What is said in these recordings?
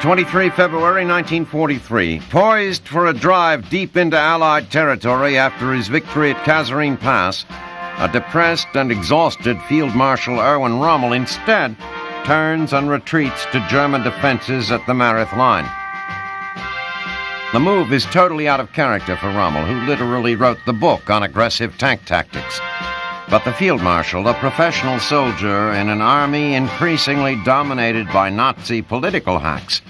23 February 1943. Poised for a drive deep into Allied territory after his victory at Kasserine Pass, a depressed and exhausted Field Marshal Erwin Rommel instead turns and retreats to German defenses at the Mareth Line. The move is totally out of character for Rommel, who literally wrote the book on aggressive tank tactics. But the Field Marshal, a professional soldier in an army increasingly dominated by Nazi political hacks,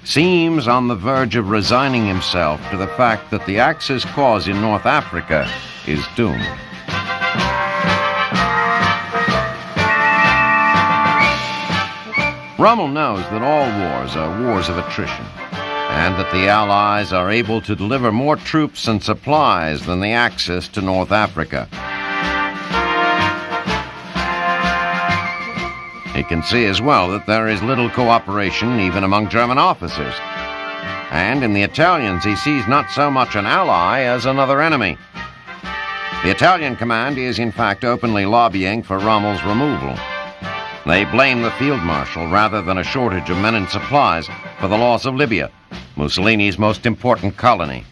seems on the verge of resigning himself to the fact that the Axis cause in North Africa is doomed. Rommel knows that all wars are wars of attrition, and that the Allies are able to deliver more troops and supplies than the Axis to North Africa. He can see as well that there is little cooperation even among German officers. And in the Italians, he sees not so much an ally as another enemy. The Italian command is, in fact, openly lobbying for Rommel's removal. They blame the Field Marshal, rather than a shortage of men and supplies, for the loss of Libya, Mussolini's most important colony.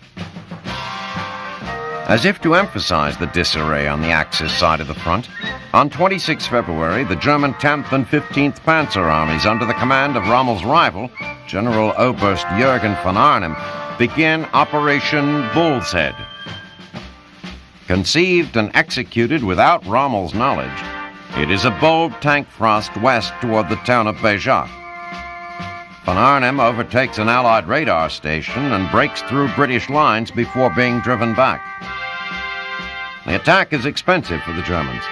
As if to emphasize the disarray on the Axis side of the front, on 26 February, the German 10th and 15th Panzer Armies, under the command of Rommel's rival, General Oberst Jürgen von Arnim, begin Operation Bull's Head. Conceived and executed without Rommel's knowledge, it is a bold tank thrust west toward the town of Béjac. Von Arnim overtakes an Allied radar station and breaks through British lines before being driven back. The attack is expensive for the Germans.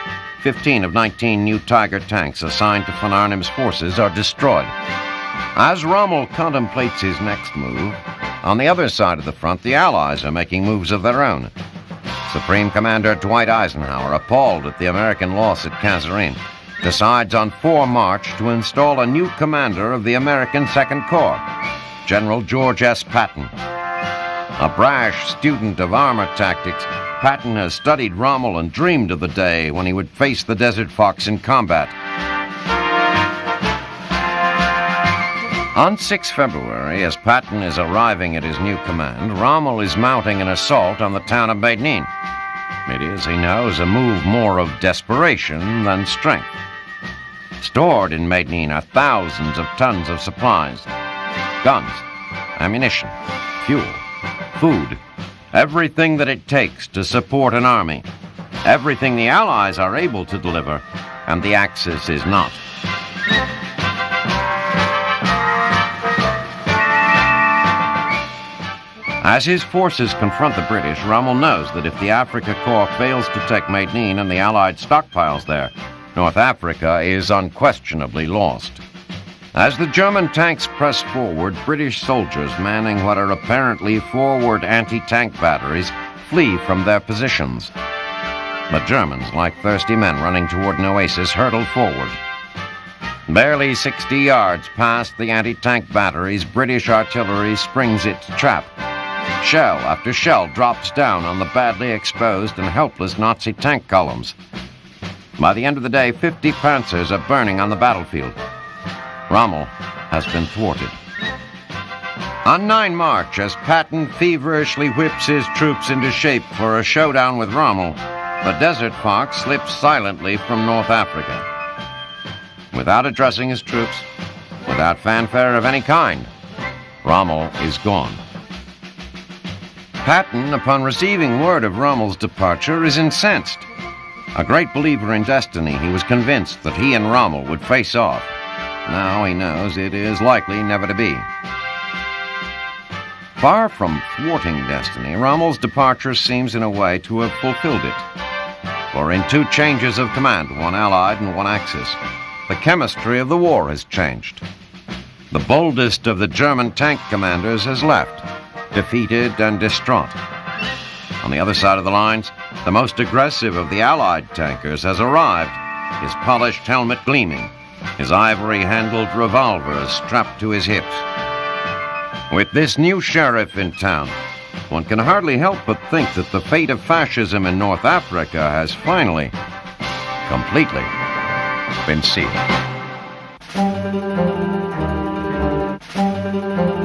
15 of 19 new Tiger tanks assigned to von Arnim's forces are destroyed. As Rommel contemplates his next move, on the other side of the front, the Allies are making moves of their own. Supreme Commander Dwight Eisenhower, appalled at the American loss at Kasserine, decides on 4 March to install a new commander of the American Second Corps, General George S. Patton. A brash student of armor tactics, Patton has studied Rommel and dreamed of the day when he would face the Desert Fox in combat. On 6 February, as Patton is arriving at his new command, Rommel is mounting an assault on the town of Medellin. It is, he knows, a move more of desperation than strength. Stored in Medellin are thousands of tons of supplies: guns, ammunition, fuel, food, everything that it takes to support an army. Everything the Allies are able to deliver, and the Axis is not. As his forces confront the British, Rommel knows that if the Afrika Korps fails to take Medellin and the Allied stockpiles there, North Africa is unquestionably lost. As the German tanks press forward, British soldiers manning what are apparently forward anti-tank batteries flee from their positions. The Germans, like thirsty men running toward an oasis, hurtle forward. Barely 60 yards past the anti-tank batteries, British artillery springs its trap. Shell after shell drops down on the badly exposed and helpless Nazi tank columns. By the end of the day, 50 panzers are burning on the battlefield. Rommel has been thwarted. On 9 March, as Patton feverishly whips his troops into shape for a showdown with Rommel, the Desert Fox slips silently from North Africa. Without addressing his troops, without fanfare of any kind, Rommel is gone. Patton, upon receiving word of Rommel's departure, is incensed. A great believer in destiny, he was convinced that he and Rommel would face off. Now he knows it is likely never to be. Far from thwarting destiny, Rommel's departure seems in a way to have fulfilled it. For in 2 changes of command, one Allied and one Axis, the chemistry of the war has changed. The boldest of the German tank commanders has left, defeated and distraught. On the other side of the lines, the most aggressive of the Allied tankers has arrived, his polished helmet gleaming, his ivory-handled revolver strapped to his hips. With this new sheriff in town, one can hardly help but think that the fate of fascism in North Africa has finally, completely been sealed. Bye.